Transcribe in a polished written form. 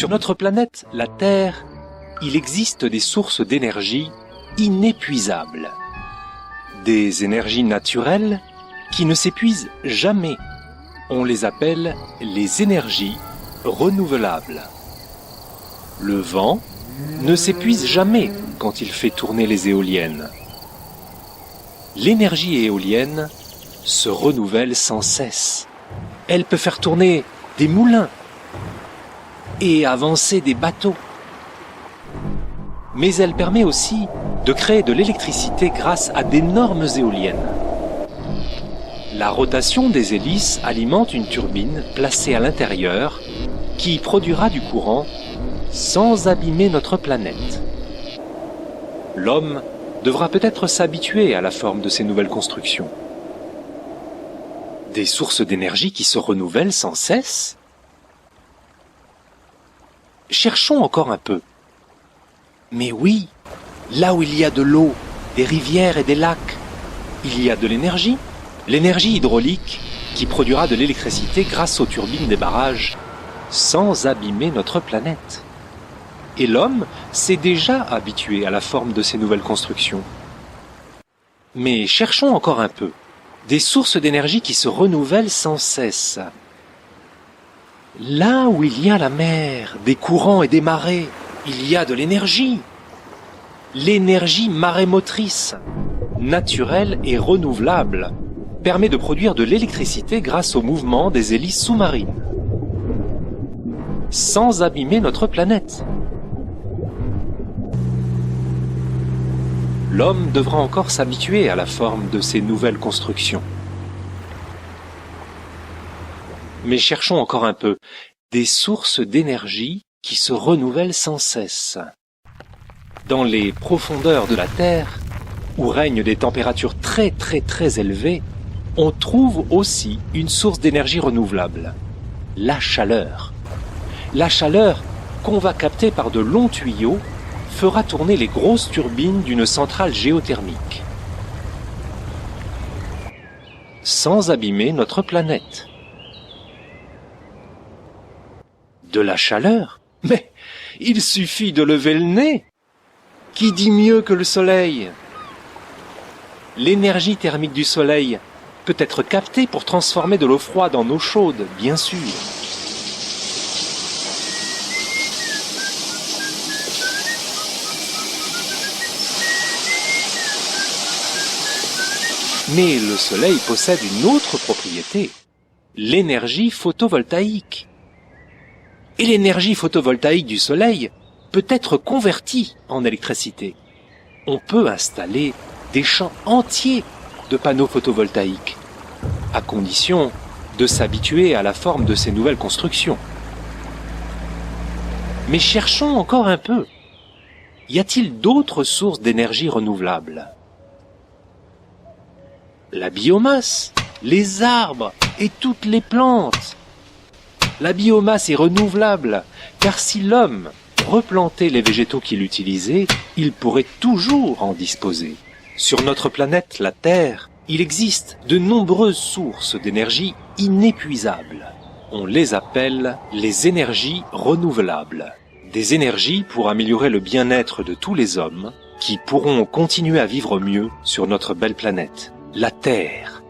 Sur notre planète, la Terre, il existe des sources d'énergie inépuisables. Des énergies naturelles qui ne s'épuisent jamais. On les appelle les énergies renouvelables. Le vent ne s'épuise jamais quand il fait tourner les éoliennes. L'énergie éolienne se renouvelle sans cesse. Elle peut faire tourner des moulins et avancer des bateaux. Mais elle permet aussi de créer de l'électricité grâce à d'énormes éoliennes. La rotation des hélices alimente une turbine placée à l'intérieur qui produira du courant sans abîmer notre planète. L'homme devra peut-être s'habituer à la forme de ces nouvelles constructions. Des sources d'énergie qui se renouvellent sans cesse? Cherchons encore un peu. Mais oui, là où il y a de l'eau, des rivières et des lacs, il y a de l'énergie. L'énergie hydraulique qui produira de l'électricité grâce aux turbines des barrages, sans abîmer notre planète. Et l'homme s'est déjà habitué à la forme de ces nouvelles constructions. Mais cherchons encore un peu. Des sources d'énergie qui se renouvellent sans cesse. Là où il y a la mer, des courants et des marées, il y a de l'énergie. L'énergie marémotrice, naturelle et renouvelable, permet de produire de l'électricité grâce au mouvement des hélices sous-marines, sans abîmer notre planète. L'homme devra encore s'habituer à la forme de ces nouvelles constructions. Mais cherchons encore un peu. Des sources d'énergie qui se renouvellent sans cesse. Dans les profondeurs de la Terre, où règnent des températures très élevées, on trouve aussi une source d'énergie renouvelable, la chaleur. La chaleur, qu'on va capter par de longs tuyaux, fera tourner les grosses turbines d'une centrale géothermique, sans abîmer notre planète. De la chaleur? Mais il suffit de lever le nez. Qui dit mieux que le soleil? L'énergie thermique du soleil peut être captée pour transformer de l'eau froide en eau chaude, bien sûr. Mais le soleil possède une autre propriété, l'énergie photovoltaïque. Et l'énergie photovoltaïque du soleil peut être convertie en électricité. On peut installer des champs entiers de panneaux photovoltaïques, à condition de s'habituer à la forme de ces nouvelles constructions. Mais cherchons encore un peu. Y a-t-il d'autres sources d'énergie renouvelable? La biomasse, les arbres et toutes les plantes. La biomasse est renouvelable, car si l'homme replantait les végétaux qu'il utilisait, il pourrait toujours en disposer. Sur notre planète, la Terre, il existe de nombreuses sources d'énergie inépuisables. On les appelle les énergies renouvelables. Des énergies pour améliorer le bien-être de tous les hommes qui pourront continuer à vivre mieux sur notre belle planète, la Terre.